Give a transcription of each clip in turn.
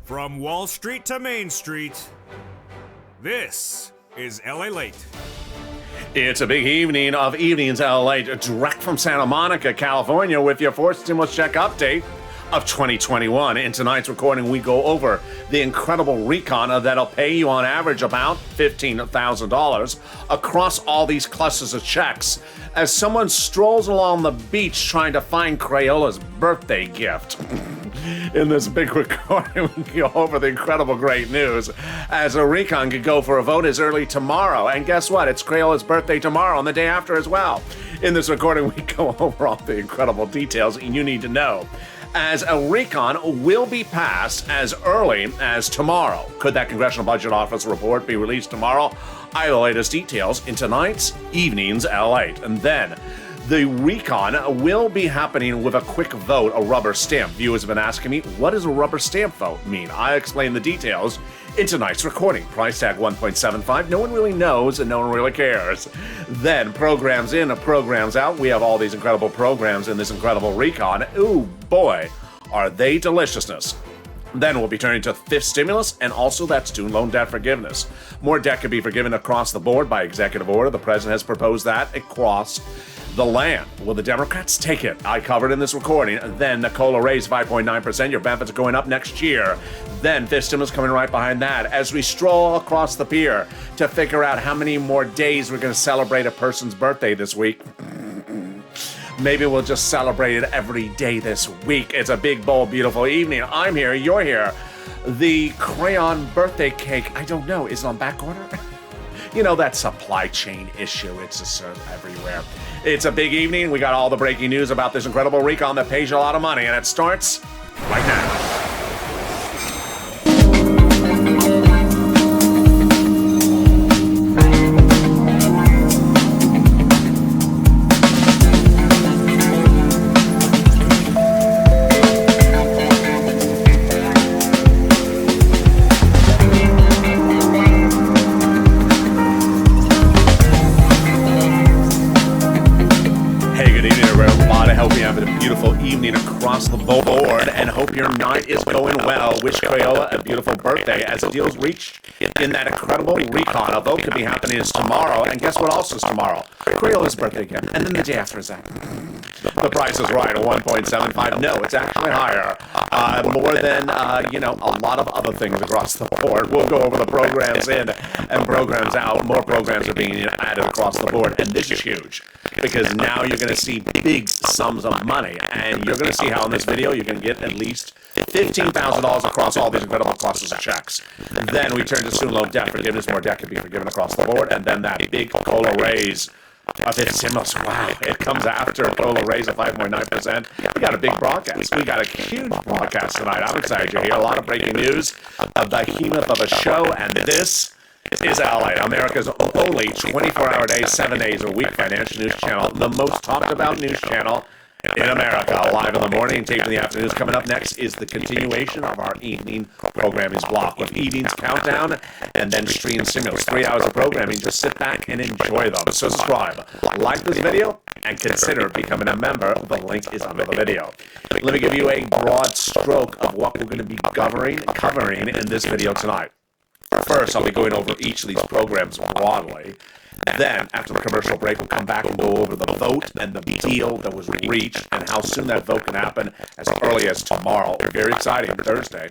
From Wall Street to Main Street, this is Lalate. It's a big evening of Evenings Lalate, direct from Santa Monica, California, with your fourth stimulus check update of 2021. In tonight's recording, we go over the incredible recon that'll pay you on average about $15,000 across all these clusters of checks as someone strolls along the beach trying to find Crayola's birthday gift. In this big recording, we go over the incredible great news as a recon could go for a vote as early tomorrow. And guess what? It's Crayola's birthday tomorrow and the day after as well. In this recording, we go over all the incredible details you need to know, as a recon will be passed as early as tomorrow. Could that Congressional Budget Office report be released tomorrow? I have the latest details in tonight's Evenings Lalate. And then the recon will be happening with a quick vote, a rubber stamp. Viewers have been asking me, what does a rubber stamp vote mean? I explain the details in tonight's recording. Price tag 1.75. No one really knows and no one really cares. Then programs in, programs out. We have all these incredible programs in this incredible recon. Ooh, boy, are they deliciousness. Then we'll be turning to fifth stimulus and also that student loan debt forgiveness. More debt can be forgiven across the board by executive order. The president has proposed that across the land. Will the Democrats take it? I covered in this recording. Then the COLA raise 5.9%. Your benefits are going up next year. Then fifth stimulus coming right behind that as we stroll across the pier to figure out how many more days we're going to celebrate a person's birthday this week. Maybe we'll just celebrate it every day this week. It's a big, bold, beautiful evening. I'm here. You're here. The crayon birthday cake, I don't know. Is it on back order? You know, that supply chain issue. It's just everywhere. It's a big evening. We got all the breaking news about this incredible recon that pays you a lot of money, and it starts right now. Across the board, and hope your night is going well. Wish Crayola a beautiful birthday as the deals reached in that incredible recon. A vote could be happening is tomorrow, and guess what else is tomorrow? Crayola's birthday again, and then the day after is that. The price is right, 1.75. No, it's actually higher. More than, a lot of other things across the board. We'll go over the programs in and programs out. More programs are being added across the board, and this is huge because now you're going to see big sums of money, and you're going to see how in this video you can get at least $15,000 across all these incredible clusters of checks. Then we turn to student loan debt forgiveness. More debt can be forgiven across the board, and then that big COLA raise. A fifth stimulus, wow, it comes after a COLA raise of 5.9%. We got a big broadcast. We got a huge broadcast tonight. I'm excited to hear a lot of breaking news, a behemoth of a show, and this is Lalate, America's only 24-hour day, 7 days a week financial news channel, the most talked about news channel in America. Live in the morning, taped in the afternoons. Coming up next is the continuation of our evening programming block with Evenings Countdown and then Stream Stimulus. 3 hours of programming. Just sit back and enjoy them. Subscribe, like this video, and consider becoming a member. The link is under the video. Let me give you a broad stroke of what we're going to be covering in this video tonight. First, I'll be going over each of these programs broadly. Then, after the commercial break, we'll come back and go over the vote and the deal that was reached and how soon that vote can happen as early as tomorrow. Very exciting, Thursday.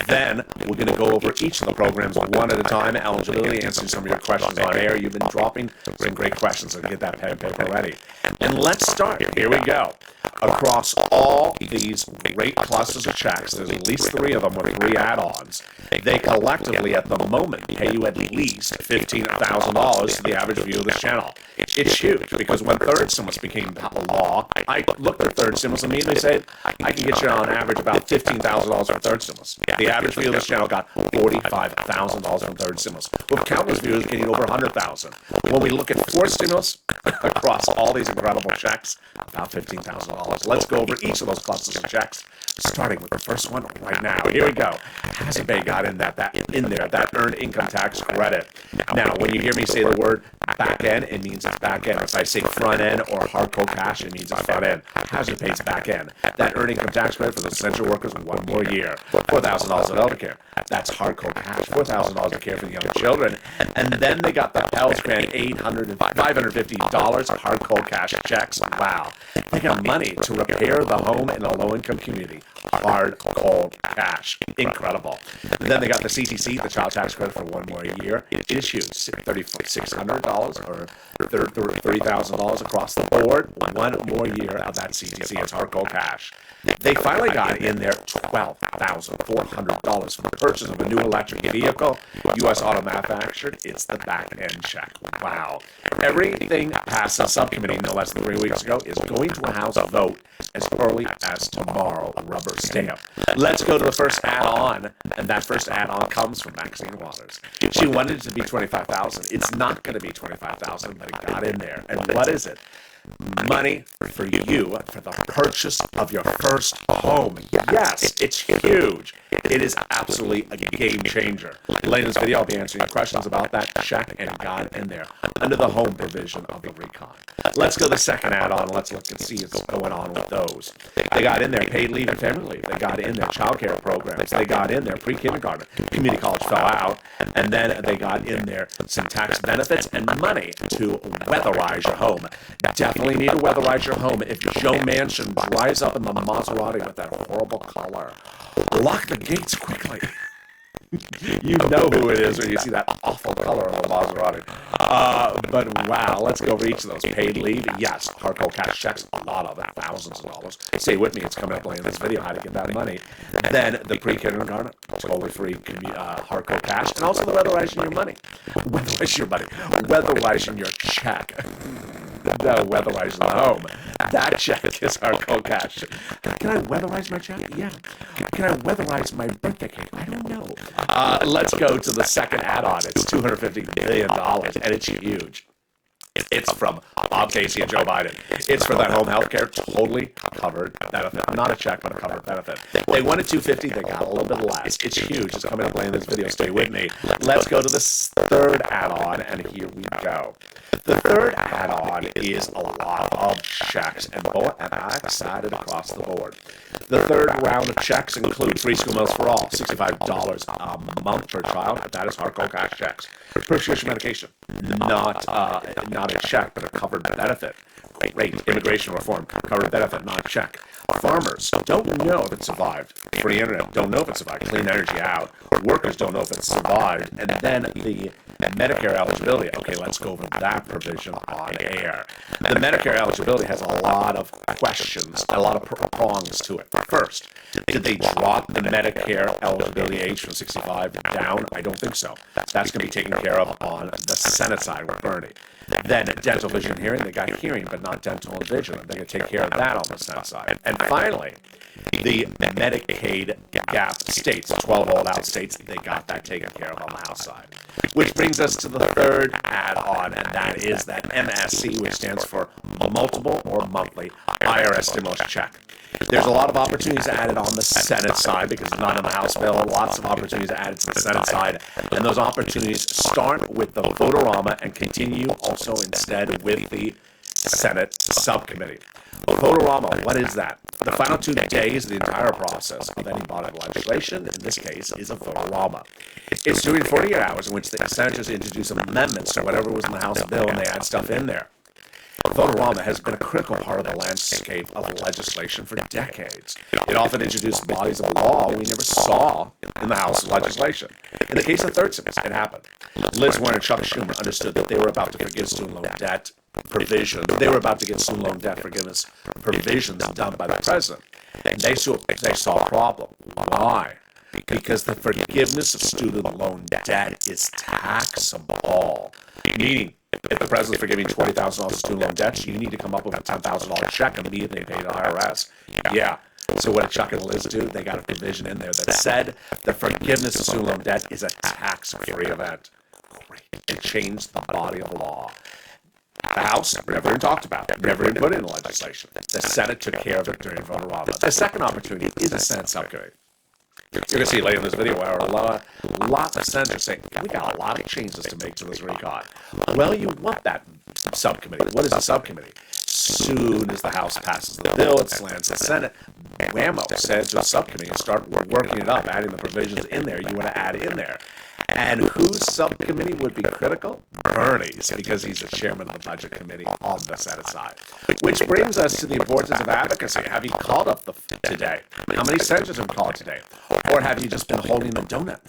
Then, we're going to go over each of the programs one at a time. Eligibility, answering some of your questions on air. You've been dropping some great questions, so get that pen and paper ready. And let's start. Here we go. Across all these great clusters of checks, there's at least 3 of them with 3 add-ons. They collectively, at the moment, pay you at least $15,000 to the average view of this channel. It's huge because when third stimulus became law, I looked at third stimulus and immediately said, I can get you on average about $15,000 for third stimulus. The average view of this channel got $45,000 from third stimulus, with countless viewers getting over $100,000. When we look at fourth stimulus across all these incredible checks, about $15,000. Let's go over each of those clusters of checks, starting with the first one right now. Here we go. Hazard Bay got in that earned income tax credit. Now, when you hear me say the word back end, it means it's back end. If I say front end or hardcore cash, it means it's front end. Hazard Bay's back end. That earned income tax credit for those essential workers, one more year. $4,000 in elder care. That's hardcore cash. $4,000 in care for the young children. And then they got the Pell's Grant $550 hardcore cash checks. Wow. They got money to repair the home in a low-income community. Hard, cold cash. Incredible. And then they got the CTC, the child tax credit for one more year. Issued $600 or $30,000 across the board. One more year of that CTC. It's hard, cold cash. They finally got in there $12,400 for the purchase of a new electric vehicle, U.S. auto manufactured. It's the back end check. Wow. Everything passed the subcommittee no less than 3 weeks ago is going to a House vote as early as tomorrow. Rubber stamp. Let's go to the first add-on, and that first add-on comes from Maxine Waters. She wanted it to be $25,000. It's not going to be $25,000, but it got in there. And what is it? Money for you for the purchase of your first home. Yes, it's huge. It is absolutely a game changer. Later in this video, I'll be answering your questions about that check and got in there under the home provision of the recon. Let's go to the second add-on. Let's look and see what's going on with those. They got in there paid leave and family leave. They got in there child care programs. They got in there pre-kindergarten. Community college fell out. And then they got in there some tax benefits and money to weatherize your home. Definitely need to weatherize your home. If Joe Manchin drives up in the Maserati with that horrible color, lock the gates quickly. You know who it is when you see that awful color of the Maserati. But wow, let's go over each of those. Paid leave, yes. Hardcore cash checks, a lot of it, thousands of dollars. Stay with me, it's coming up later in this video, how to get that money. Then the pre-kindergarten, totally free hardcore cash, and also the weatherizing your money. Weatherizing your money. Weatherizing your check. No, weatherize the home. That check is hardcore cash. Can I weatherize my check? Yeah. Can I weatherize my birthday cake? I don't know. Let's go to the second add-on. It's $250 billion, and it's huge. It's from Bob Casey and Joe Biden. It's for that home health care, totally covered benefit. Not a check, but a covered benefit. They wanted $250, they got a little bit less. It's huge. It's coming up later in this video. Stay with me. Let's go to the third add-on, and here we go. The third add-on is a lot of checks, and I'm excited across the board. The third round of checks include free school meals for all, $65 a month per child. That is hardcore cash checks. Prescription medication, not a check, but a covered benefit. Great. Immigration reform, covered benefit, not a check. Farmers don't know if it survived. Free internet, don't know if it survived. Clean energy out. Workers don't know if it survived. And then the Medicare eligibility. Okay, let's go over that provision on air. The Medicare eligibility has a lot of questions, a lot of prongs to it. First, did they drop the Medicare eligibility age from 65 down? I don't think so. That's going to be taken care of on the Senate side with Bernie. Then dental, vision, and hearing. They got hearing, but not dental and vision. They're going to take care of that on the Senate side. And finally, the Medicaid gap states, 12 holdout states, they got that taken care of on the House side. Which brings us to the third add-on, and that is that MSC, which stands for multiple or monthly IRS stimulus check. There's a lot of opportunities added on the Senate side because it's not in the House bill. Lots of opportunities added to the Senate side. And those opportunities start with the Votorama and continue also instead with the Senate subcommittee. Votorama, what is that? The final 2 days of the entire process of any body of legislation, in this case, is a Votorama. It's 2 to 48 hours in which the senators introduce amendments to whatever was in the House bill and they add stuff in there. Votorama has been a critical part of the landscape of legislation for decades. It often introduced bodies of law we never saw in the House legislation. In the case of third service, it happened. Liz Warren and Chuck Schumer understood that they were about to forgive student loan debt provision. They were about to get student loan debt forgiveness provisions done by the president. And they saw a problem. Why? Because the forgiveness of student loan debt is taxable. Meaning, if the president's forgiving $20,000 of student loan debts, you need to come up with a $10,000 check immediately and pay to the IRS. Yeah. So what did Chuck and Liz do? They got a provision in there that said the forgiveness of student loan debt is a tax-free event. Great. It changed the body of law. The House never even talked about it, never even put it in legislation. The Senate took care of it during Votorama. The second opportunity is the Senate subcommittee. You're going to see later in this video where lots of senators say, we got a lot of changes to make to this recon. Well, you want that subcommittee. What is a subcommittee? Soon as the House passes the bill, it slams the Senate. Whammo, send it to a subcommittee and start working it up, adding the provisions in there you want to add in there. And whose subcommittee would be critical? Bernie's, because he's the chairman of the budget committee on the Senate side. Which brings us to the importance of advocacy. Have you called up today? How many senators have called today? Or have you just been holding the donut?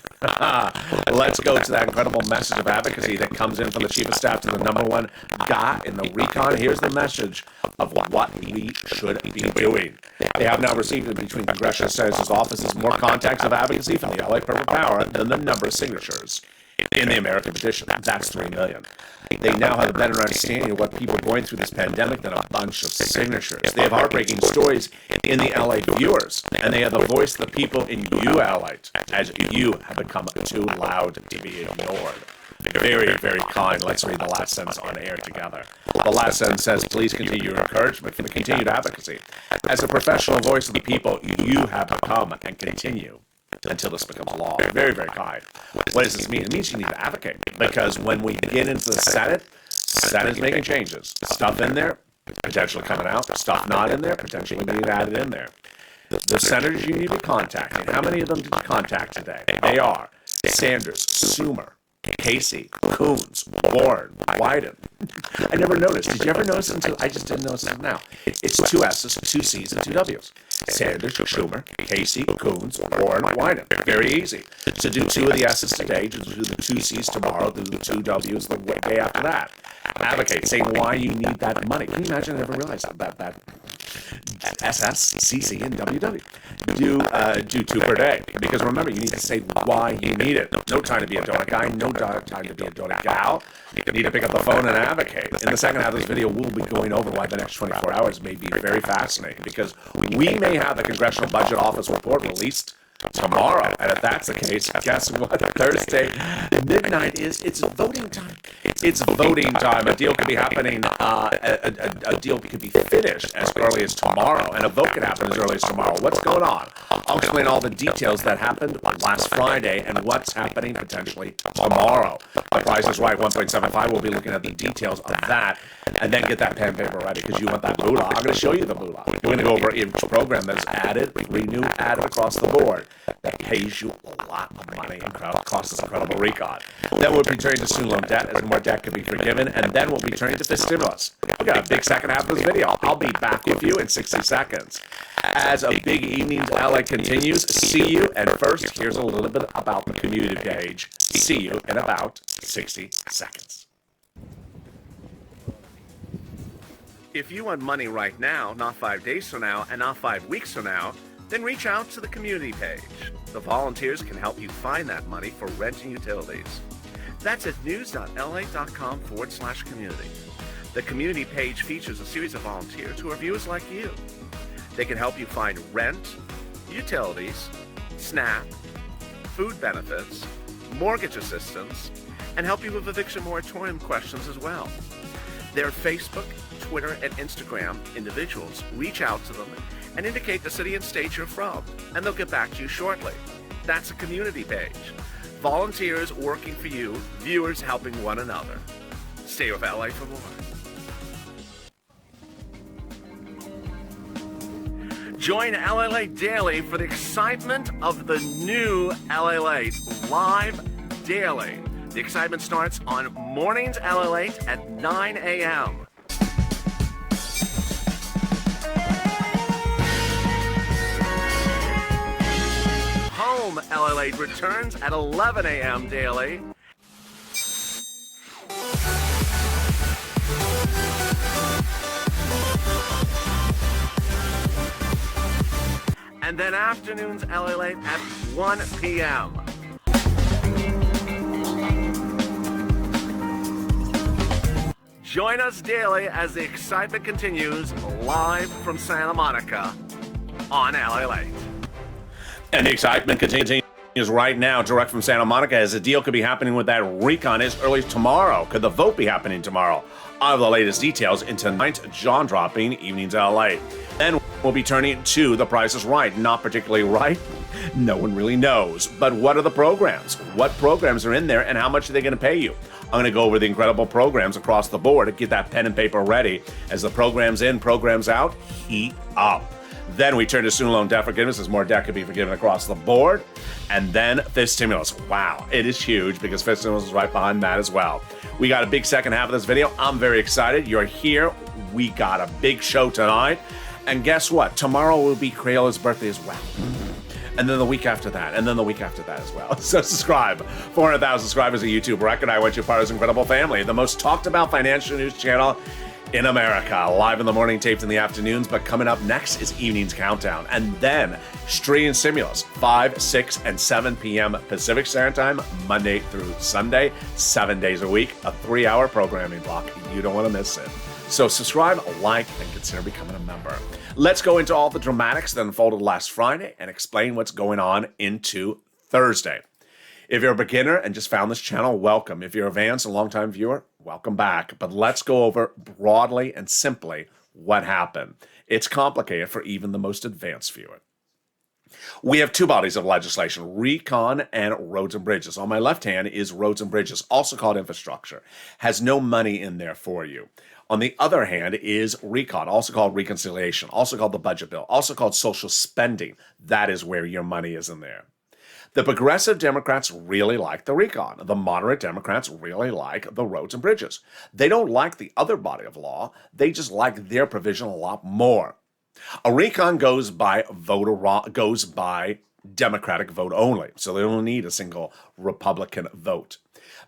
Let's go to that incredible message of advocacy that comes in from the chief of staff to the number one guy in the recon. Here's the message of what we should be doing. They have now received between congressional senators' offices more contacts of advocacy from the LA Perfect Power than the number of signatures in the American petition. That's 3 million. They now have a better understanding of what people are going through this pandemic than a bunch of signatures. They have heartbreaking stories in the LA viewers, and they have the voice of the people in you, LA, as you have become too loud to be ignored. Very, very kind. Let's read the last sentence on air together. The last sentence says, please continue your encouragement for the continued advocacy. As a professional voice of the people, you have become and continue until this becomes law. Very, very kind. What does this mean? It means you need to advocate, because when we get into the Senate's making changes. Stuff in there, potentially coming out. Stuff not in there, potentially being added in there. The senators you need to be contacting, how many of them did you contact today? They are Sanders, Schumer, Casey, Coons, Warren, Wyden. I never noticed. Did you ever notice until I just didn't notice it now? It's 2 S's, 2 C's, and 2 W's. Sanders, Schumer, Casey, Coons, Warren, Wyden. Very easy. To do 2 of the S's today, to do the 2 C's tomorrow, do the 2 W's the day after that. Advocate, say why you need that money. Can you imagine? I never realized that SS, CC, and WW. Do 2 per day. Because remember, you need to say why you need it. No time to be a donut guy, no time to be a donut gal. You need to pick up the phone and advocate. In the second half of this video, we'll be going over why the next 24 hours may be very fascinating, because we may have the Congressional Budget Office report released tomorrow, and if that's the case, guess what? Thursday midnight it's voting time. It's voting time. A deal could be happening. A deal could be finished as early as tomorrow, and a vote could happen as early as tomorrow. What's going on? I'll explain all the details that happened last Friday and what's happening potentially tomorrow. The Price is Right 1.75. We'll be looking at the details of that, and then get that pen and paper ready, because you want that moolah. I'm going to show you the moolah. We're going to go over each program that's added, renew, added across the board, that pays you a lot of money and costs this incredible recon. Then we'll be turning to student loan debt as more debt can be forgiven, and then we'll be turning to fifth stimulus. We got a big second half of this video. I'll be back with you in 60 seconds. As a big evening's LA continues, see you, and first, here's a little bit about the community page. See you in about 60 seconds. If you want money right now, not 5 days from now, and not 5 weeks from now, then reach out to the community page. The volunteers can help you find that money for rent and utilities. That's at news.la.com/community. The community page features a series of volunteers who are viewers like you. They can help you find rent, utilities, SNAP, food benefits, mortgage assistance, and help you with eviction moratorium questions as well. Their Facebook, Twitter, and Instagram individuals reach out to them and indicate the city and state you're from, and they'll get back to you shortly. That's a community page. Volunteers working for you, viewers helping one another. Stay with LA for more. Join LA Late Daily for the excitement of the new LA Late live daily. The excitement starts on mornings LA Late at 9 a.m. Home LA Late returns at 11 a.m. daily. And then afternoons LA Late at 1 p.m. Join us daily as the excitement continues live from Santa Monica on LA Late. And the excitement continues right now, direct from Santa Monica, as a deal could be happening with that recon as early as tomorrow. Could the vote be happening tomorrow? I have the latest details in tonight's jaw-dropping Evenings LA. Then we'll be turning to The Price is Right. Not particularly right, No one really knows. But what are the programs? What programs are in there and how much are they going to pay you? I'm going to go over the incredible programs across the board and get that pen and paper ready as the programs in, programs out, heat up. Then we turn to student loan debt forgiveness as more debt could be forgiven across the board. And then fifth stimulus. Wow, it is huge because fifth stimulus is right behind that as well. We got a big second half of this video. I'm very excited. You're here. We got a big show tonight. And guess what? Tomorrow will be Crayola's birthday as well. And then the week after that, and then the week after that as well. So subscribe. 400,000 subscribers at YouTube. Record I want you part of this incredible family. The most talked about financial news channel in America. Live in the morning, taped in the afternoons. But coming up next is Evening's Countdown. And then Street and Stimulus, 5, 6, and 7 p.m. Pacific Standard Time, Monday through Sunday, 7 days a week. A 3-hour programming block. You don't want to miss it. So subscribe, like, and consider becoming a member. Let's go into all the dramatics that unfolded last Friday and explain what's going on into Thursday. If you're a beginner and just found this channel, welcome. If you're advanced and longtime viewer, welcome back. But let's go over broadly and simply what happened. It's complicated for even the most advanced viewer. We have two bodies of legislation, recon and roads and bridges. On my left hand is roads and bridges, also called infrastructure. Has no money in there for you. On the other hand is recon, also called reconciliation, also called the budget bill, also called social spending. That is where your money is in there. The progressive Democrats really like the recon. The moderate Democrats really like the roads and bridges. They don't like the other body of law. They just like their provision a lot more. A recon goes by Democratic vote only, so they don't need a single Republican vote.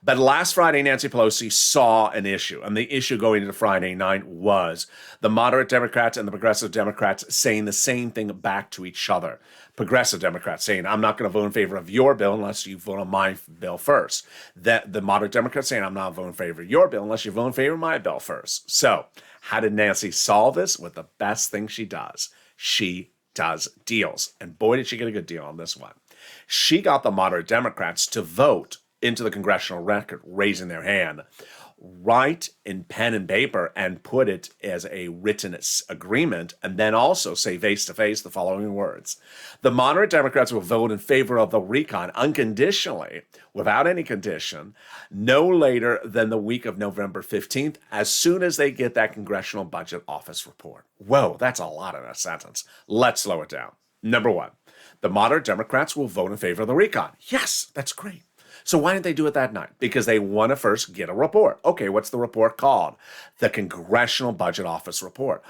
But last Friday, Nancy Pelosi saw an issue, and the issue going into Friday night was the moderate Democrats and the progressive Democrats saying the same thing back to each other. Progressive Democrats saying, I'm not going to vote in favor of your bill unless you vote on my bill first. The moderate Democrats saying, I'm not voting in favor of your bill unless you vote in favor of my bill first. So how did Nancy solve this? With the best thing she does. She does deals. And boy, did she get a good deal on this one. She got the moderate Democrats to vote into the congressional record, raising their hand, write in pen and paper and put it as a written agreement, and then also say face-to-face the following words. The moderate Democrats will vote in favor of the recon unconditionally, without any condition, no later than the week of November 15th, as soon as they get that Congressional Budget Office report. Whoa, that's a lot in a sentence. Let's slow it down. Number one, the moderate Democrats will vote in favor of the recon. Yes, that's great. So why didn't they do it that night? Because they want to first get a report. Okay, what's the report called? The Congressional Budget Office report.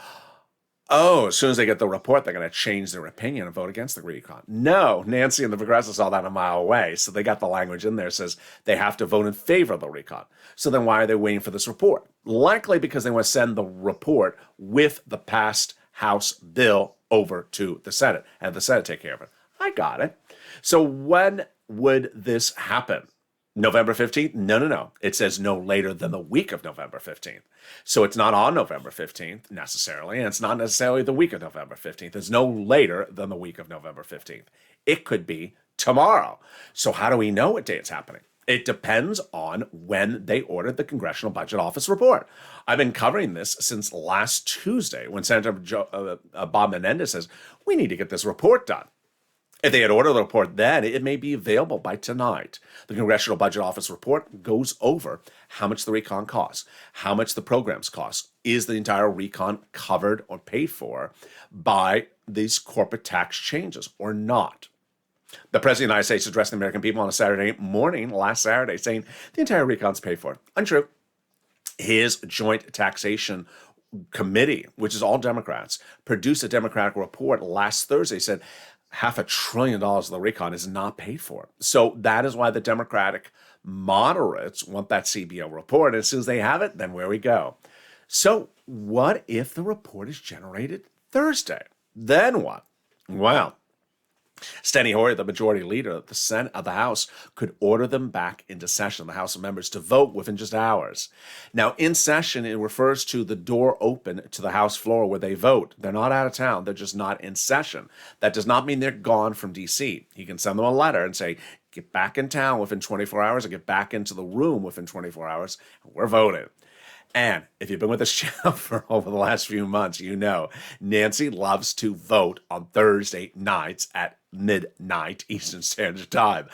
Oh, as soon as they get the report, they're going to change their opinion and vote against the recon. No, Nancy and the progressives saw that a mile away. So they got the language in there that says they have to vote in favor of the recon. So then why are they waiting for this report? Likely because they want to send the report with the passed House bill over to the Senate and the Senate take care of it. I got it. So when would this happen? November 15th? No. It says no later than the week of November 15th. So it's not on November 15th necessarily, and it's not necessarily the week of November 15th. It's no later than the week of November 15th. It could be tomorrow. So how do we know what day it's happening? It depends on when they ordered the Congressional Budget Office report. I've been covering this since last Tuesday when Senator Bob Menendez says, we need to get this report done. If they had ordered the report then, it may be available by tonight. The Congressional Budget Office report goes over how much the recon costs, how much the programs cost. Is the entire recon covered or paid for by these corporate tax changes or not? The President of the United States addressed the American people on a Saturday morning, last Saturday, saying the entire recon's paid for. Untrue. His Joint Taxation Committee, which is all Democrats, produced a Democratic report last Thursday, said $500 billion of the recon is not paid for. So that is why the Democratic moderates want that CBO report. And as soon as they have it, then where we go. So what if the report is generated Thursday? Then what? Well, Steny Hoyer, the majority leader of the Senate of the House, could order them back into session, the House of Members, to vote within just hours. Now, in session, it refers to the door open to the House floor where they vote. They're not out of town. They're just not in session. That does not mean they're gone from D.C. He can send them a letter and say, get back in town within 24 hours or get back into the room within 24 hours. We're voting. And if you've been with this channel for over the last few months, you know Nancy loves to vote on Thursday nights at midnight Eastern Standard Time.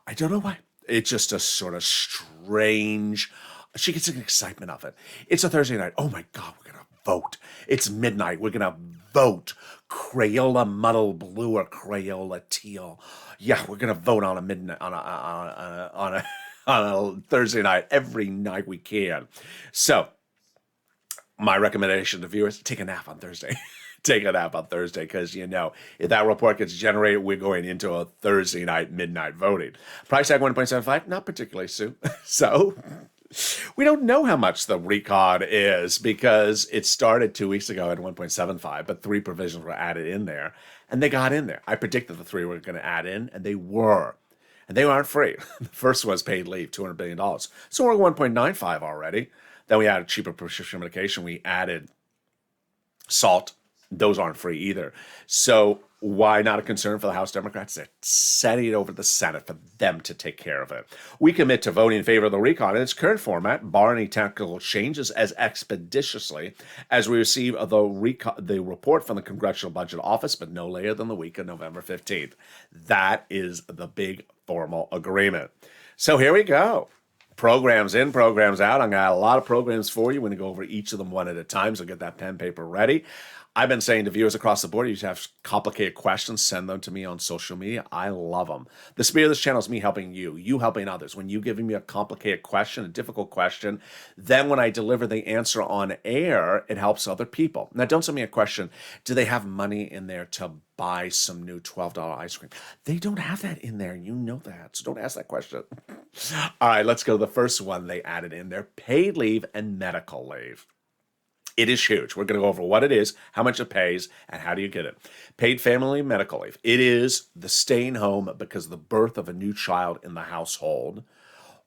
I don't know why. It's just a sort of strange. She gets an excitement of it. It's a Thursday night. Oh my God, we're gonna vote. It's midnight. We're gonna vote. Crayola muddle blue or Crayola teal. Yeah, we're gonna vote on a midnight on a Thursday night every night we can. So my recommendation to viewers: take a nap on Thursday. Take a nap on Thursday, because if that report gets generated, we're going into a Thursday night midnight voting. Price tag 1.75, not particularly soon. So we don't know how much the recon is, because it started 2 weeks ago at 1.75, but 3 provisions were added in there, and they got in there. I predicted the 3 were going to add in, and they were. And they aren't free. The first was paid leave, $200 billion. So we're at 1.95 already. Then we added cheaper prescription medication. We added salt. Those aren't free either. So why not a concern for the House Democrats? They're sending it over to the Senate for them to take care of it. We commit to voting in favor of the recon in its current format, bar any technical changes, as expeditiously as we receive the report from the Congressional Budget Office, but no later than the week of November 15th. That is the big formal agreement. So here we go. Programs in, programs out. I got a lot of programs for you. We're going to go over each of them one at a time, so get that pen, paper ready. I've been saying to viewers across the board, you have complicated questions, send them to me on social media. I love them. The spirit of this channel is me helping you helping others. When you giving me a complicated question, a difficult question, then when I deliver the answer on air, it helps other people. Now, don't send me a question, do they have money in there to buy some new $12 ice cream? They don't have that in there. You know that. So don't ask that question. All right, let's go to the first one they added in there: paid leave and medical leave. It is huge. We're going to go over what it is, how much it pays, and how do you get it. Paid family medical leave. It is the staying home because of the birth of a new child in the household,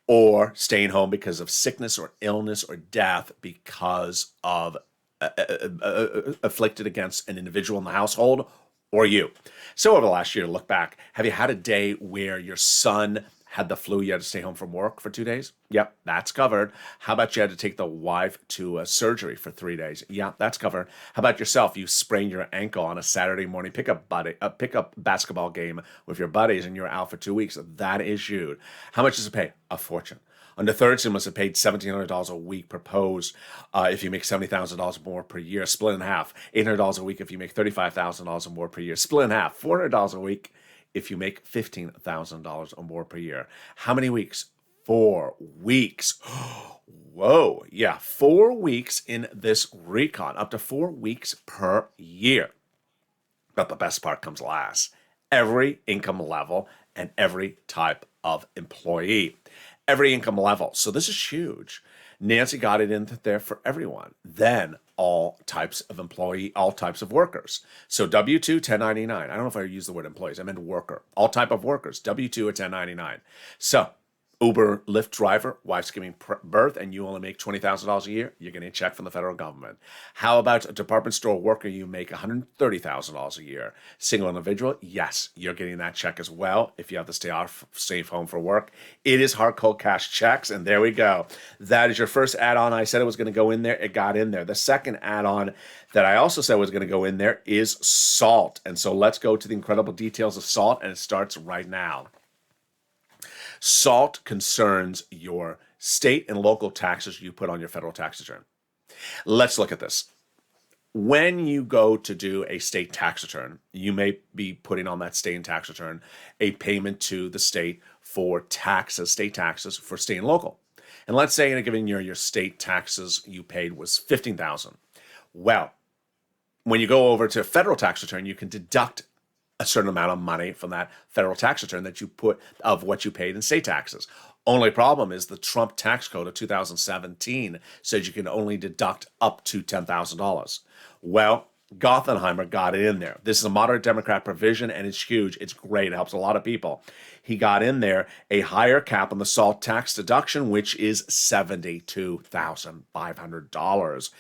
or staying home because of sickness or illness or death because of afflicted against an individual in the household or you. So over the last year, look back. Have you had a day where your son had the flu, you had to stay home from work for 2 days? Yep, that's covered. How about you had to take the wife to a surgery for 3 days? Yeah, that's covered. How about yourself? You sprained your ankle on a Saturday morning pickup basketball game with your buddies, and you're out for 2 weeks. That is huge. How much does it pay? A fortune. Under third stimulus, it paid $1,700 a week proposed if you make $70,000 more per year, split in half. $800 a week if you make $35,000 or more per year, split in half. $400 a week if you make $15,000 or more per year. How many weeks? 4 weeks. Whoa. Yeah, 4 weeks in this recon, up to 4 weeks per year. But the best part comes last. Every income level and every type of employee. Every income level. So this is huge. Nancy got it in there for everyone. Then all types of employee, all types of workers. So W-2, 1099. I don't know if I use the word employees. I meant worker. All type of workers, W-2 or 1099. So Uber, Lyft driver, wife's giving birth, and you only make $20,000 a year, you're getting a check from the federal government. How about a department store worker? You make $130,000 a year. Single individual? Yes, you're getting that check as well if you have to stay home for work. It is hard cold cash checks, and there we go. That is your first add-on. I said it was going to go in there. It got in there. The second add-on that I also said was going to go in there is SALT. And so let's go to the incredible details of SALT, and it starts right now. SALT concerns your state and local taxes you put on your federal tax return. Let's look at this. When you go to do a state tax return, you may be putting on that state tax return a payment to the state for taxes, state taxes for state and local. And let's say in a given year, your state taxes you paid was $15,000. Well, when you go over to a federal tax return, you can deduct a certain amount of money from that federal tax return that you put of what you paid in state taxes. Only problem is the Trump tax code of 2017 says you can only deduct up to $10,000. Well, Gothenheimer got it in there. This is a moderate Democrat provision, and it's huge. It's great. It helps a lot of people. He got in there a higher cap on the SALT tax deduction, which is $72,500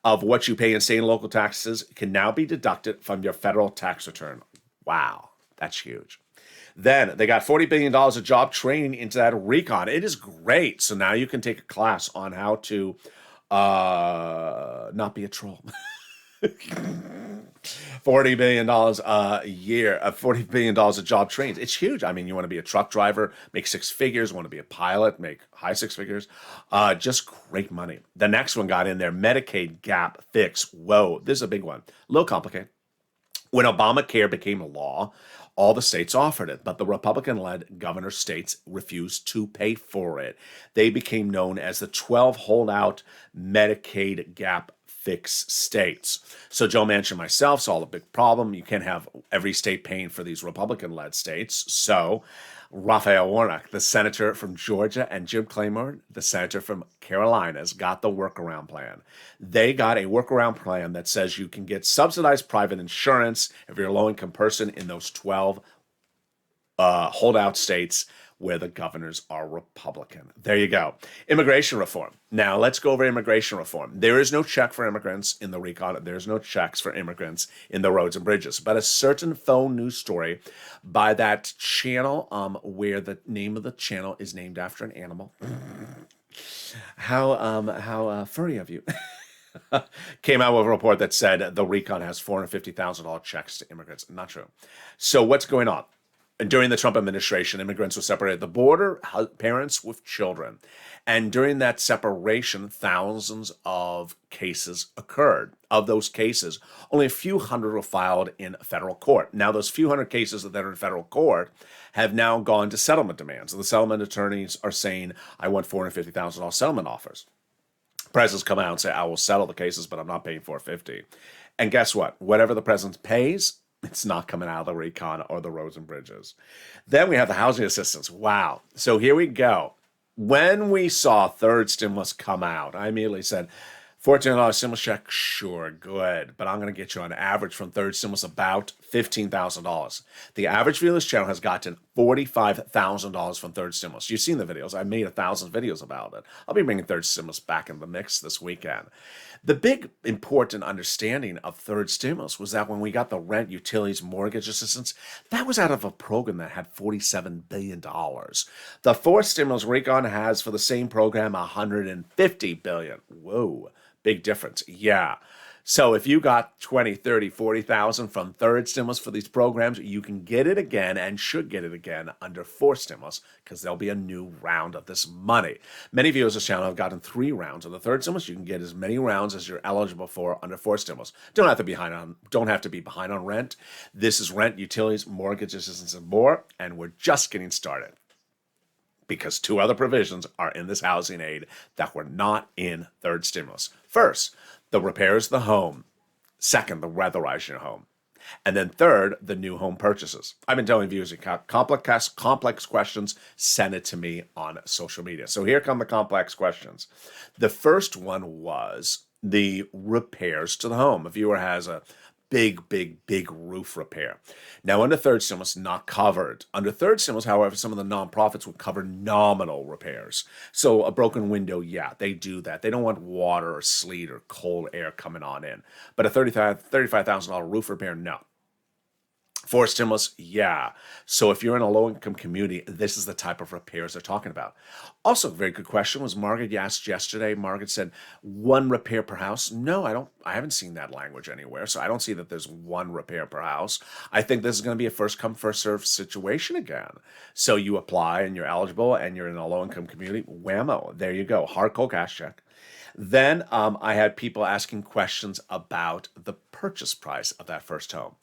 of what you pay in state and local taxes can now be deducted from your federal tax return. Wow, that's huge. Then they got $40 billion of job training into that recon. It is great. So now you can take a class on how to not be a troll. $40 billion a year, $40 billion of job trains. It's huge. I mean, you want to be a truck driver, make six figures, want to be a pilot, make high six figures. Just great money. The next one got in there, Medicaid gap fix. Whoa, this is a big one. A little complicated. When Obamacare became a law, all the states offered it, but the Republican-led governor states refused to pay for it. They became known as the 12 holdout Medicaid gap fix states. So Joe Manchin and myself saw the big problem. You can't have every state paying for these Republican-led states. So Raphael Warnock, the senator from Georgia, and Jim Clyburn, the senator from Carolinas, got the workaround plan. They got a workaround plan that says you can get subsidized private insurance if you're a low-income person in those 12 holdout states where the governors are Republican. There you go. Immigration reform. Now, let's go over immigration reform. There is no check for immigrants in the recon. There's no checks for immigrants in the roads and bridges. But a certain phone news story by that channel where the name of the channel is named after an animal. How furry of you. Came out with a report that said the recon has $450,000 checks to immigrants. Not true. So what's going on? During the Trump administration, immigrants were separated at the border, parents with children. And during that separation, thousands of cases occurred. Of those cases, only a few hundred were filed in federal court. Now, those few hundred cases that are in federal court have now gone to settlement demands. The settlement attorneys are saying, I want $450,000 settlement offers. Presidents come out and say, I will settle the cases, but I'm not paying $450,000. And guess what? Whatever the president pays, it's not coming out of the recon or the roads and bridges. Then we have the housing assistance. Wow. So here we go. When we saw third stimulus come out, I immediately said, $1,400 stimulus check, sure, good. But I'm going to get you on average from third stimulus about $15,000. The average viewer of this channel has gotten $45,000 from third stimulus. You've seen the videos. I made 1,000 videos about it. I'll be bringing third stimulus back in the mix this weekend. The big important understanding of third stimulus was that when we got the rent, utilities, mortgage assistance, that was out of a program that had $47 billion. The fourth stimulus recon has for the same program $150 billion. Whoa. Big difference. Yeah. So if you got 20, 30, 40,000 from third stimulus for these programs, you can get it again and should get it again under fourth stimulus because there'll be a new round of this money. Many viewers of this channel have gotten 3 rounds of the third stimulus. You can get as many rounds as you're eligible for under fourth stimulus. Don't have to be behind on rent. This is rent, utilities, mortgage assistance, and more, and we're just getting started. Because 2 other provisions are in this housing aid that were not in third stimulus. First, the repairs of the home. Second, the weatherizing your home. And then third, the new home purchases. I've been telling viewers, complex questions, send it to me on social media. So here come the complex questions. The first one was the repairs to the home. A viewer has a big roof repair. Now, under third stimulus, not covered. Under third stimulus, however, some of the nonprofits would cover nominal repairs. So a broken window, yeah, they do that. They don't want water or sleet or cold air coming on in. But a $35,000 roof repair, no. For stimulus, yeah. So if you're in a low-income community, this is the type of repairs they're talking about. Also, a very good question was Margaret asked yesterday. Margaret said, 1 repair per house. No, I haven't seen that language anywhere, so I don't see that there's 1 repair per house. I think this is going to be a first-come, first-served situation again. So you apply and you're eligible and you're in a low-income community, whammo, there you go, hard cold cash check. Then I had people asking questions about the purchase price of that first home.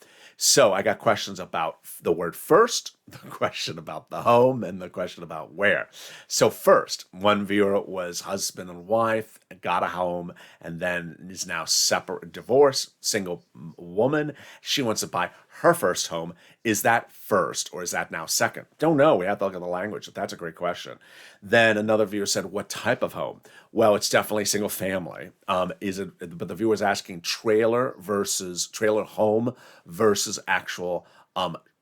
So I got questions about the word first, the question about the home, and the question about where. So first, one viewer was husband and wife, got a home, and then is now separate, divorced, single woman. She wants to buy her first home. Is that first or is that now second? Don't know. We have to look at the language. That's a great question. Then another viewer said, what type of home? Well, it's definitely single family. But the viewer is asking trailer home versus actual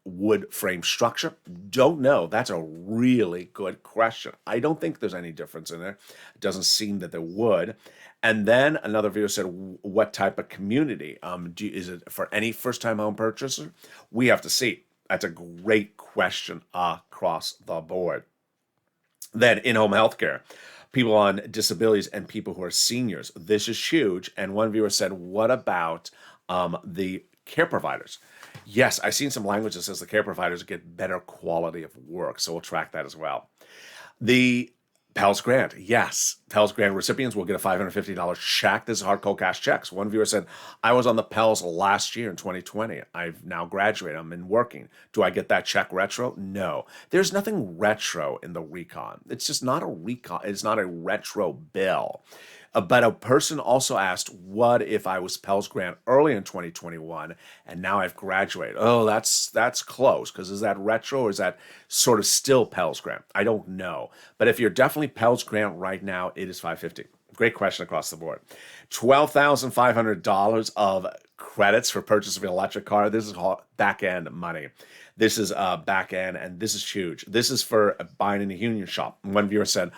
wood frame structure. Don't know. That's a really good question. I don't think there's any difference in there. It doesn't seem that there would. And then another viewer said, what type of community? Is it for any first-time home purchaser? We have to see. That's a great question across the board. Then in-home healthcare, people on disabilities and people who are seniors. This is huge. And one viewer said, what about the care providers. Yes, I've seen some language that says the care providers get better quality of work, so we'll track that as well. The Pell's Grant, yes. Pell's Grant recipients will get a $550 check. This is hard cold cash checks. One viewer said, I was on the Pell's last year in 2020. I've now graduated. I'm in working. Do I get that check retro? No. There's nothing retro in the recon. It's just not a recon. It's not a retro bill. But a person also asked, what if I was Pell's Grant early in 2021 and now I've graduated? Oh, that's close, because is that retro or is that sort of still Pell's Grant? I don't know. But if you're definitely Pell's Grant right now, it is $550. Great question across the board. $12,500 of credits for purchase of an electric car. This is back-end money. This is back-end, and this is huge. This is for buying in a union shop. One viewer said,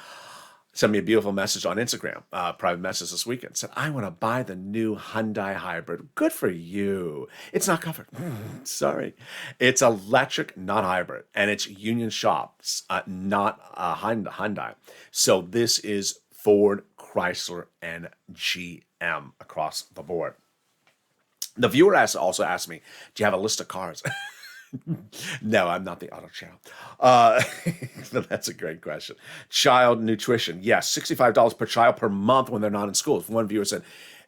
sent me a beautiful message on Instagram, private message this weekend. Said, I want to buy the new Hyundai Hybrid. Good for you. It's not covered. Sorry. It's electric, not hybrid. And it's union shops, not Hyundai. So this is Ford, Chrysler, and GM across the board. The viewer also asked me, do you have a list of cars? No, I'm not the auto channel. But that's a great question. Child nutrition. Yes, $65 per child per month when they're not in school. One viewer said,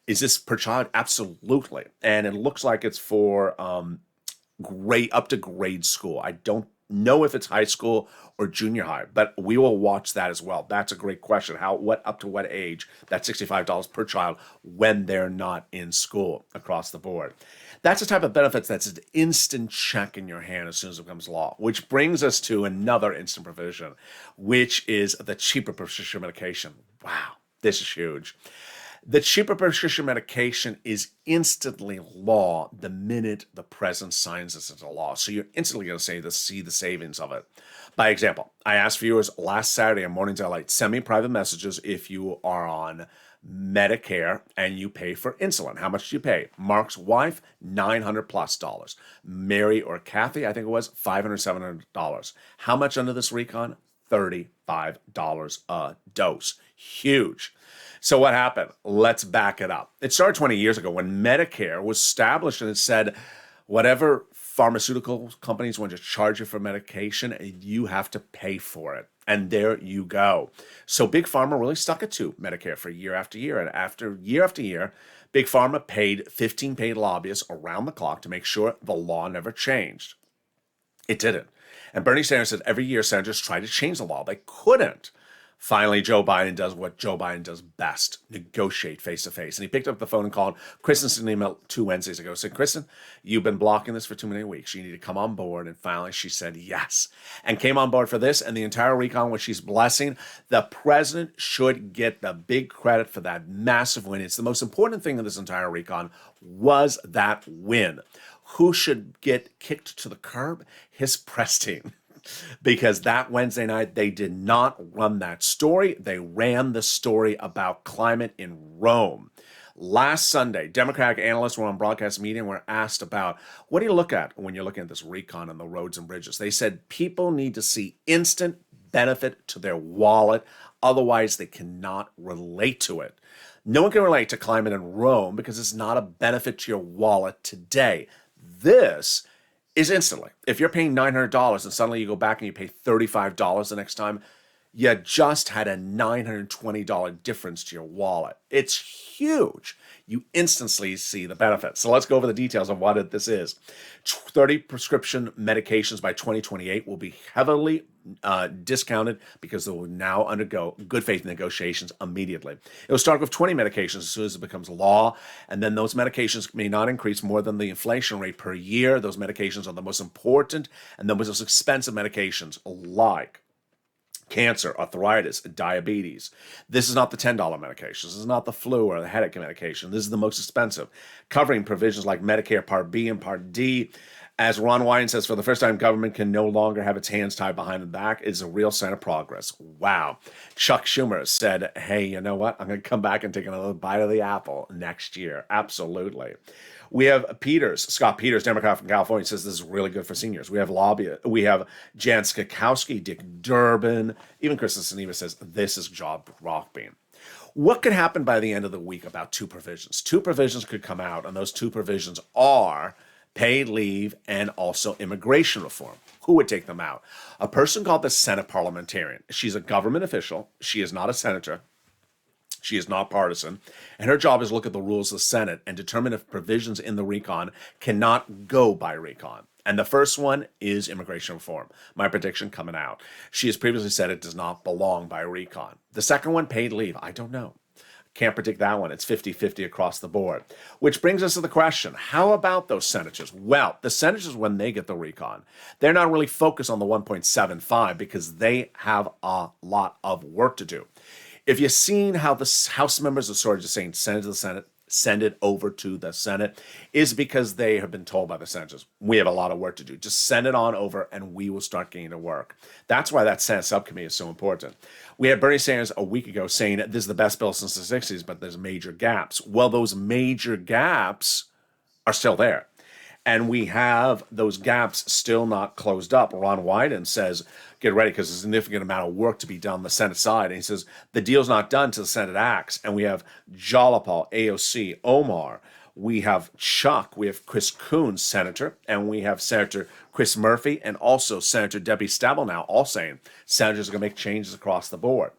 is this per child? Absolutely. And it looks like it's for up to grade school. I don't know if it's high school or junior high, but we will watch that as well. That's a great question. Up to what age that $65 per child when they're not in school across the board. That's the type of benefits that's an instant check in your hand as soon as it becomes law, which brings us to another instant provision, which is the cheaper prescription medication. Wow, this is huge. The cheaper prescription medication is instantly law the minute the president signs this into law. So you're instantly going to see the savings of it. By example, I asked viewers last Saturday on Mornings Lalate, send me private messages if you are on Medicare and you pay for insulin. How much do you pay? Mark's wife, $900+. Mary or Kathy, I think it was $500, $700. How much under this recon? $35 a dose. Huge. So what happened? Let's back it up. It started 20 years ago when Medicare was established, and it said whatever pharmaceutical companies want to charge you for medication, you have to pay for it. And there you go. So Big Pharma really stuck it to Medicare for year after year. And after year, Big Pharma paid 15 paid lobbyists around the clock to make sure the law never changed. It didn't. And Bernie Sanders said every year senators tried to change the law. They couldn't. Finally, Joe Biden does what Joe Biden does best, negotiate face-to-face. And he picked up the phone and called Kristen Sinema 2 Wednesdays ago. Said, Kristen, you've been blocking this for too many weeks. You need to come on board. And finally, she said yes. And came on board for this and the entire recon, which she's blessing. The president should get the big credit for that massive win. It's the most important thing in this entire recon was that win. Who should get kicked to the curb? His press team. Because that Wednesday night, they did not run that story. They ran the story about climate in Rome. Last Sunday, Democratic analysts were on broadcast media and were asked about, what do you look at when you're looking at this recon on the roads and bridges? They said people need to see instant benefit to their wallet. Otherwise, they cannot relate to it. No one can relate to climate in Rome because it's not a benefit to your wallet today. This is instantly. If you're paying $900 and suddenly you go back and you pay $35 the next time, you just had a $920 difference to your wallet. It's huge. You instantly see the benefits. So let's go over the details of what this is. 30 prescription medications by 2028 will be heavily discounted because they will now undergo good faith negotiations immediately. It will start with 20 medications as soon as it becomes law, and then those medications may not increase more than the inflation rate per year. Those medications are the most important and the most expensive medications like cancer, arthritis, diabetes. This is not the $10 medication. This is not the flu or the headache medication. This is the most expensive, covering provisions like Medicare Part B and Part D. As Ron Wyden says, for the first time, government can no longer have its hands tied behind the back. It's a real sign of progress. Wow. Chuck Schumer said, hey, you know what? I'm going to come back and take another bite of the apple next year. Absolutely. We have Scott Peters, Democrat from California, says this is really good for seniors. We have Jan Skakowski, Dick Durbin, even Kristen Sinema says this is job dropping. What could happen by the end of the week about two provisions? Two provisions could come out, and those two provisions are paid leave, and also immigration reform. Who would take them out? A person called the Senate parliamentarian. She's a government official. She is not a senator. She is not partisan, and her job is to look at the rules of the Senate and determine if provisions in the recon cannot go by recon. And the first one is immigration reform. My prediction coming out. She has previously said it does not belong by recon. The second one, paid leave. I don't know. Can't predict that one. It's 50-50 across the board. Which brings us to the question, how about those senators? Well, the senators, when they get the recon, they're not really focused on the 1.75 because they have a lot of work to do. If you've seen how the House members are sort of just saying, send it to the Senate, send it over to the Senate, is because they have been told by the senators, we have a lot of work to do. Just send it on over and we will start getting to work. That's why that Senate subcommittee is so important. We had Bernie Sanders a week ago saying this is the best bill since the 60s, but there's major gaps. Well, those major gaps are still there. And we have those gaps still not closed up. Ron Wyden says, get ready because there's a significant amount of work to be done on the Senate side. And he says, the deal's not done until the Senate acts. And we have Jalapal, AOC, Omar. We have Chuck. We have Chris Coons, Senator. And we have Senator Chris Murphy and also Senator Debbie Stabenow all saying senators are going to make changes across the board.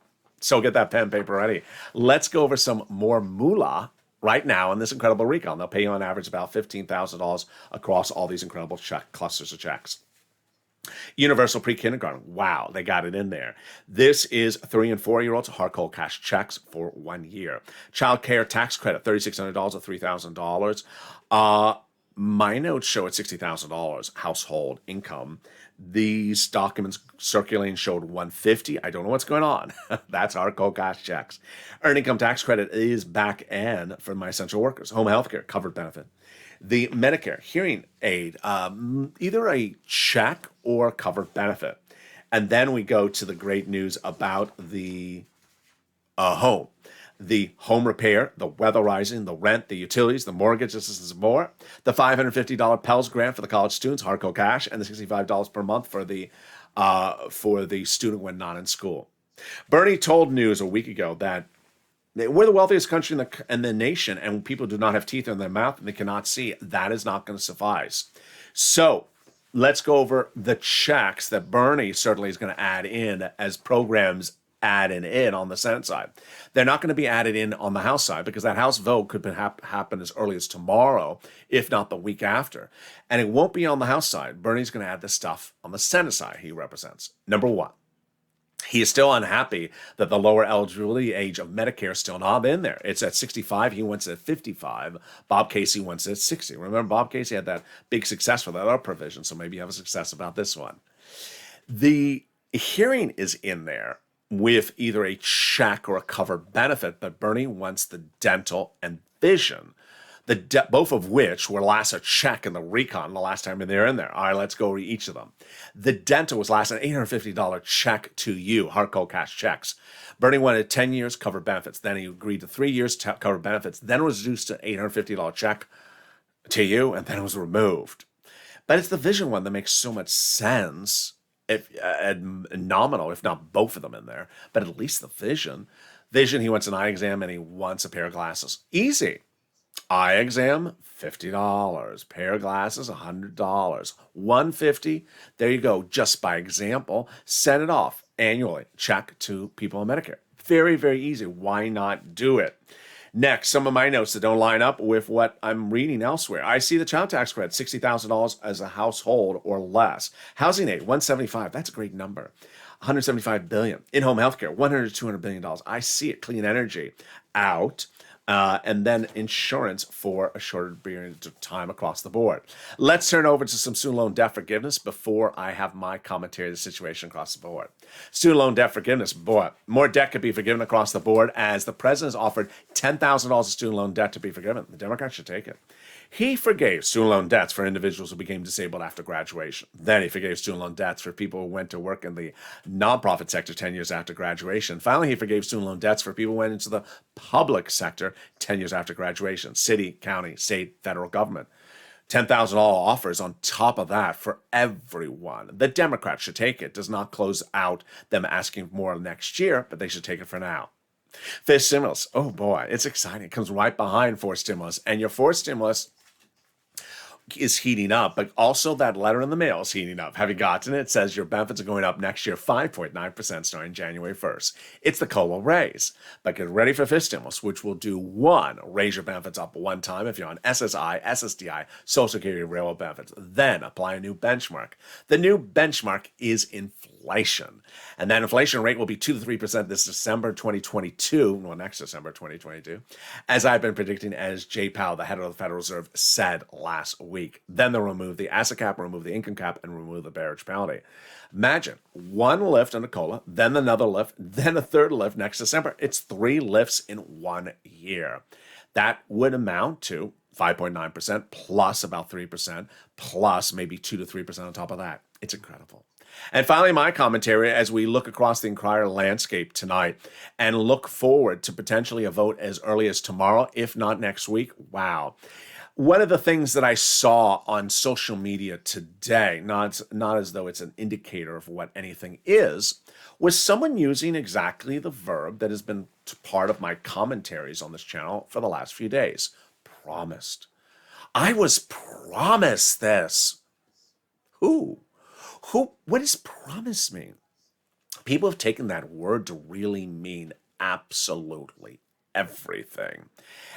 So get that pen and paper ready. Let's go over some more moolah right now in this incredible recon. They'll pay you on average about $15,000 across all these incredible clusters of checks. Universal pre-kindergarten. Wow, they got it in there. This is 3 and 4-year-olds, hard cold cash checks for 1 year. Child care tax credit, $3,600 or $3,000. My notes show at $60,000 household income. These documents circulating showed $150. I don't know what's going on. That's hard cold cash checks. Earned income tax credit is back end for my essential workers. Home health care, covered benefit. The Medicare hearing aid, either a check or covered benefit. And then we go to the great news about the home. The home repair, the weatherizing, the rent, the utilities, the mortgage assistance, and more. The $550 Pell Grant for the college students, hardcore cash, and the $65 per month for the student when not in school. Bernie told News a week ago that we're the wealthiest country in the nation, and when people do not have teeth in their mouth and they cannot see, that is not going to suffice. So let's go over the checks that Bernie certainly is going to add in as programs added in on the Senate side. They're not going to be added in on the House side because that House vote could happen as early as tomorrow, if not the week after. And it won't be on the House side. Bernie's going to add this stuff on the Senate side he represents. Number one, he is still unhappy that the lower eligibility age of Medicare is still not in there. It's at 65. He wants it at 55. Bob Casey wants it at 60. Remember, Bob Casey had that big success for that other provision, so maybe you have a success about this one. The hearing is in there with either a check or a covered benefit, but Bernie wants the dental and vision, both of which were last a check in the recon the last time they were in there. All right, let's go over each of them. The dental was last an $850 check to you, hard cold cash checks. Bernie wanted 10 years covered benefits. Then he agreed to 3 years covered benefits. Then it was reduced to $850 check to you, and then it was removed. But it's the vision one that makes so much sense. If nominal, if not both of them in there, but at least the vision. Vision, he wants an eye exam and he wants a pair of glasses. Easy. Eye exam, $50. Pair of glasses, $100. $150. There you go. Just by example, send it off annually. Check to people on Medicare. Very, very easy. Why not do it? Next, some of my notes that don't line up with what I'm reading elsewhere. I see the child tax credit, $60,000 as a household or less. Housing aid, $175. That's a great number. $175 billion. In-home healthcare, $100 to $200 billion. I see it. Clean energy out. And then insurance for a shorter period of time across the board. Let's turn over to some student loan debt forgiveness before I have my commentary of the situation across the board. Student loan debt forgiveness, boy, more debt could be forgiven across the board as the president has offered $10,000 of student loan debt to be forgiven. The Democrats should take it. He forgave student loan debts for individuals who became disabled after graduation. Then he forgave student loan debts for people who went to work in the nonprofit sector 10 years after graduation. Finally, he forgave student loan debts for people who went into the public sector 10 years after graduation. City, county, state, federal government. $10,000 offers on top of that for everyone. The Democrats should take it. Does not close out them asking more next year, but they should take it for now. Fifth stimulus. Oh boy, it's exciting. It comes right behind fourth stimulus. And your fourth stimulus is heating up, but also that letter in the mail is heating up. Have you gotten it? It says your benefits are going up next year 5.9% starting January 1st. It's the COLA raise. But get ready for fifth stimulus, which will do one, raise your benefits up one time if you're on SSI, SSDI, Social Security, railroad benefits. Then apply a new benchmark. The new benchmark is inflation. And that inflation rate will be 2 to 3% this December 2022, well, next December 2022, as I've been predicting, as Jay Powell, the head of the Federal Reserve, said last week. Then they'll remove the asset cap, remove the income cap, and remove the barrage penalty. Imagine one lift on the COLA, then another lift, then a third lift next December. It's 3 lifts in 1 year. That would amount to 5.9% plus about 3% plus maybe 2 to 3% on top of that. It's incredible. And finally, my commentary as we look across the entire landscape tonight and look forward to potentially a vote as early as tomorrow, if not next week. Wow. One of the things that I saw on social media today, not as though it's an indicator of what anything is, was someone using exactly the verb that has been part of my commentaries on this channel for the last few days. Promised. I was promised this. Who? What does promise mean? People have taken that word to really mean absolutely everything.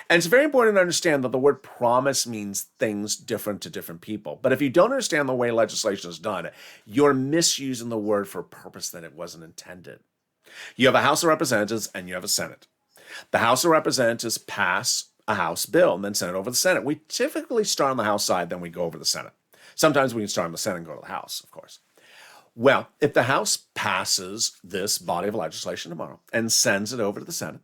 And it's very important to understand that the word promise means things different to different people. But if you don't understand the way legislation is done, you're misusing the word for a purpose that it wasn't intended. You have a House of Representatives and you have a Senate. The House of Representatives pass a House bill and then send it over to the Senate. We typically start on the House side, then we go over to the Senate. Sometimes we can start on the Senate and go to the House, of course. Well, if the House passes this body of legislation tomorrow and sends it over to the Senate,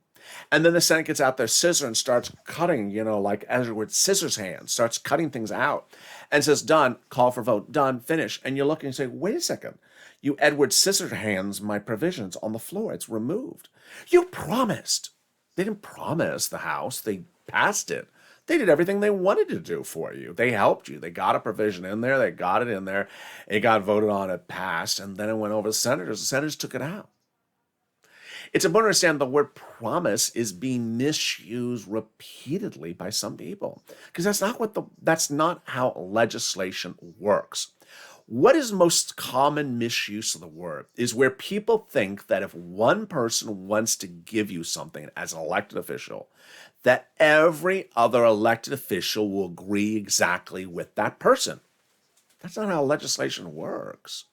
and then the Senate gets out their scissor and starts cutting, like Edward Scissorhands, starts cutting things out and says, done, call for vote, done, finish. And you look and you say, wait a second, you Edward Scissorhands my provisions on the floor. It's removed. You promised. They didn't promise the House. They passed it. They did everything they wanted to do for you. They helped you. They got a provision in there. They got it in there. It got voted on. It passed. And then it went over to the senators. The senators took it out. It's important to understand the word promise is being misused repeatedly by some people because that's not how legislation works. What is most common misuse of the word is where people think that if one person wants to give you something as an elected official, that every other elected official will agree exactly with that person. That's not how legislation works.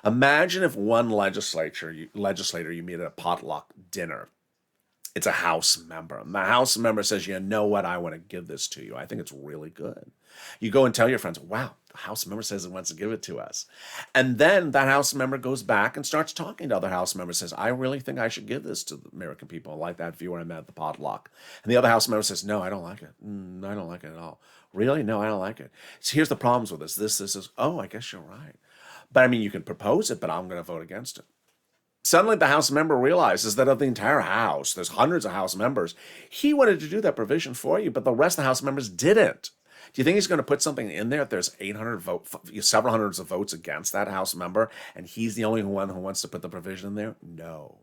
Imagine if one legislator you meet at a potluck dinner, it's a House member. And the House member says, you know what, I want to give this to you. I think it's really good. You go and tell your friends, wow, the House member says he wants to give it to us. And then that House member goes back and starts talking to other House members, says, I really think I should give this to the American people, like that viewer I met at the potluck. And the other House member says, no, I don't like it. I don't like it at all. Really? No, I don't like it. So here's the problems with this. This is, oh, I guess you're right. But I mean, you can propose it, but I'm going to vote against it. Suddenly the House member realizes that of the entire House, there's hundreds of House members. He wanted to do that provision for you, but the rest of the House members didn't. Do you think he's going to put something in there if there's several hundreds of votes against that House member, and he's the only one who wants to put the provision in there? No.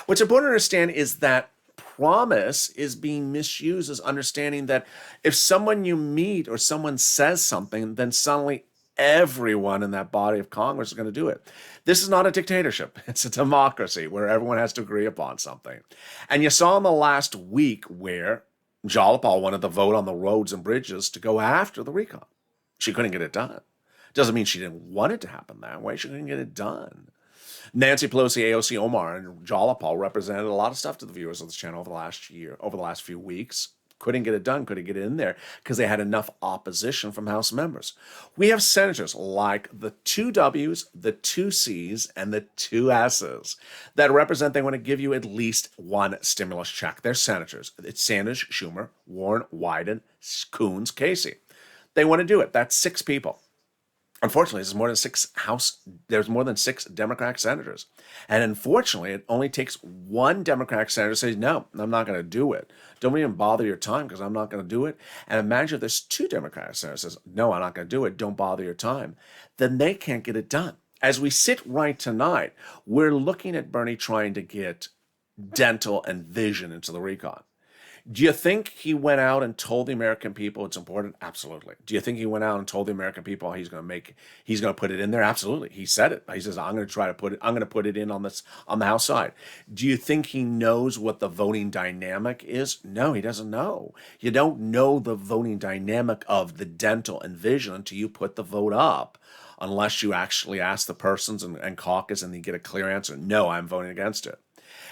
What's important to understand is that promise is being misused as understanding that if someone you meet or someone says something, then suddenly everyone in that body of Congress is going to do it. This is not a dictatorship. It's a democracy where everyone has to agree upon something. And you saw in the last week where Jalopal wanted to vote on the roads and bridges to go after the recon. She couldn't get it done. Doesn't mean she didn't want it to happen that way. She couldn't get it done. Nancy Pelosi, AOC Omar, and Jalopal represented a lot of stuff to the viewers of this channel over the last few weeks. Couldn't get it done, couldn't get it in there because they had enough opposition from House members. We have senators like the 2 W's, the 2 C's, and the 2 S's that represent they want to give you at least one stimulus check. They're senators. It's Sanders, Schumer, Warren, Wyden, Coons, Casey. They want to do it. That's 6 people. Unfortunately, there's more than 6 Democratic senators. And unfortunately, it only takes one Democratic senator to say, no, I'm not going to do it. Don't even bother your time because I'm not going to do it. And imagine if there's 2 Democratic senators says, no, I'm not going to do it. Don't bother your time. Then they can't get it done. As we sit right tonight, we're looking at Bernie trying to get dental and vision into the recon. Do you think he went out and told the American people it's important? Absolutely. Do you think he went out and told the American people he's going to put it in there? Absolutely. He said it. He says, I'm going to put it in on the House side. Do you think he knows what the voting dynamic is? No, he doesn't know. You don't know the voting dynamic of the dental and vision until you put the vote up, unless you actually ask the persons and caucus and you get a clear answer. No, I'm voting against it.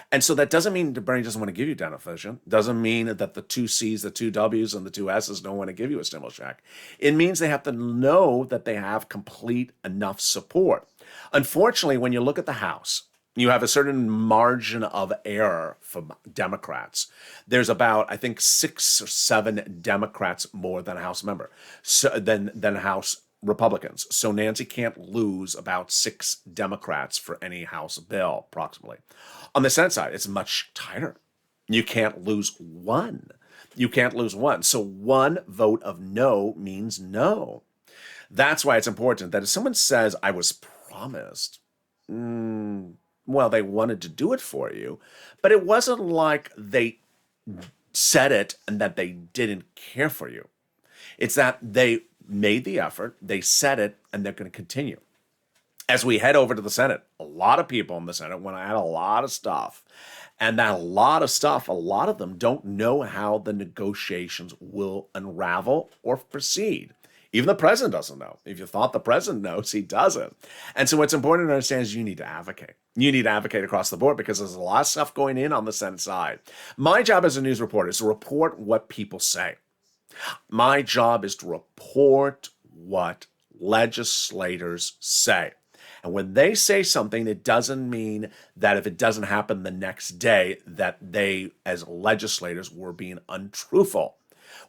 And so that doesn't mean that Bernie doesn't want to give you dental vision. Doesn't mean that the 2 C's, the 2 W's, and the 2 S's don't want to give you a stimulus check. It means they have to know that they have complete enough support. Unfortunately, when you look at the House, you have a certain margin of error from Democrats. There's about, I think, 6 or 7 Democrats more than a House member, than House Republicans. So Nancy can't lose about 6 Democrats for any House bill, approximately. On the Senate side, it's much tighter. You can't lose 1. You can't lose 1. So 1 vote of no means no. That's why it's important that if someone says, I was promised, well, they wanted to do it for you, but it wasn't like they said it and that they didn't care for you. It's that they made the effort, they said it, and they're going to continue. As we head over to the Senate, a lot of people in the Senate want to add a lot of stuff. And that a lot of them don't know how the negotiations will unravel or proceed. Even the president doesn't know. If you thought the president knows, he doesn't. And so what's important to understand is you need to advocate. You need to advocate across the board because there's a lot of stuff going in on the Senate side. My job as a news reporter is to report what people say. My job is to report what legislators say. And when they say something, it doesn't mean that if it doesn't happen the next day, that they, as legislators, were being untruthful.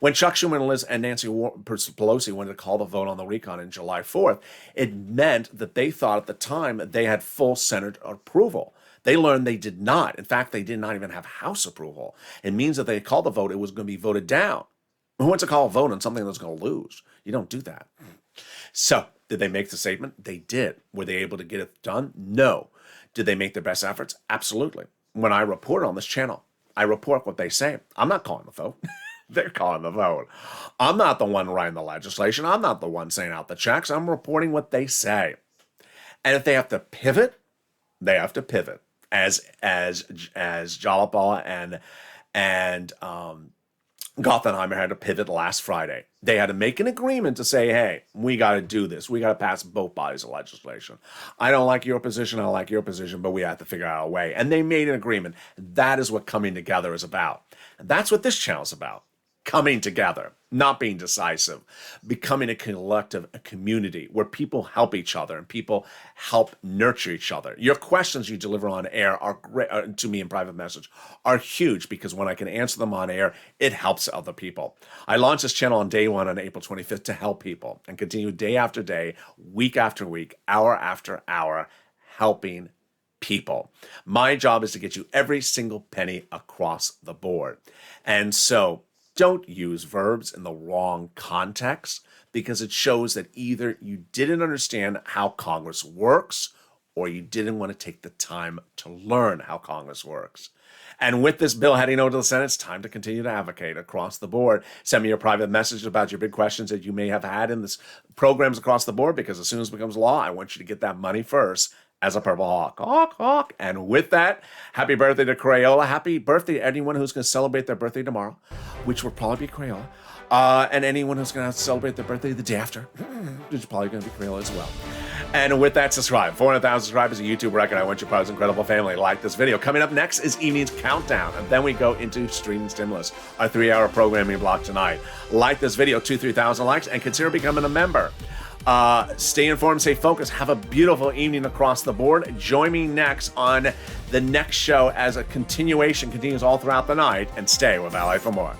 When Chuck Schumer and Nancy Pelosi wanted to call the vote on the recon on July 4th, it meant that they thought at the time they had full Senate approval. They learned they did not. In fact, they did not even have House approval. It means that they called the vote, it was going to be voted down. Who wants to call a vote on something that's going to lose? You don't do that. So, did they make the statement? They did. Were they able to get it done? No. Did they make their best efforts? Absolutely. When I report on this channel, I report what they say. I'm not calling the vote. They're calling the vote. I'm not the one writing the legislation. I'm not the one saying out the checks. I'm reporting what they say. And if they have to pivot, they have to pivot. As Jalapa and Gothenheimer had to pivot last Friday. They had to make an agreement to say, hey, we got to do this. We got to pass both bodies of legislation. I don't like your position. I don't like your position, but we have to figure out a way. And they made an agreement. That is what coming together is about. And that's what this channel is about. Coming together, not being decisive, becoming a collective, a community where people help each other and people help nurture each other. Your questions you deliver on air are great to me in private message are huge because when I can answer them on air, it helps other people. I launched this channel on day 1 on April 25th to help people and continue day after day, week after week, hour after hour, helping people. My job is to get you every single penny across the board. And so don't use verbs in the wrong context because it shows that either you didn't understand how Congress works or you didn't want to take the time to learn how Congress works. And with this bill heading over to the Senate, it's time to continue to advocate across the board. Send me your private message about your big questions that you may have had in this programs across the board because as soon as it becomes law, I want you to get that money first as a Purple Hawk. Hawk, hawk. And with that, happy birthday to Crayola. Happy birthday to anyone who's going to celebrate their birthday tomorrow, which will probably be Crayola. And anyone who's going to celebrate their birthday the day after, which is probably going to be Crayola as well. And with that, subscribe. 400,000 subscribers, a YouTube record. I want your proud, incredible family. Like this video. Coming up next is Evening's Countdown. And then we go into Streaming Stimulus, our 3-hour programming block tonight. Like this video, 3,000 likes, and consider becoming a member. Stay informed, stay focused. Have a beautiful evening across the board. Join me next on the next show as a continuation continues all throughout the night. And stay with Lalate for more.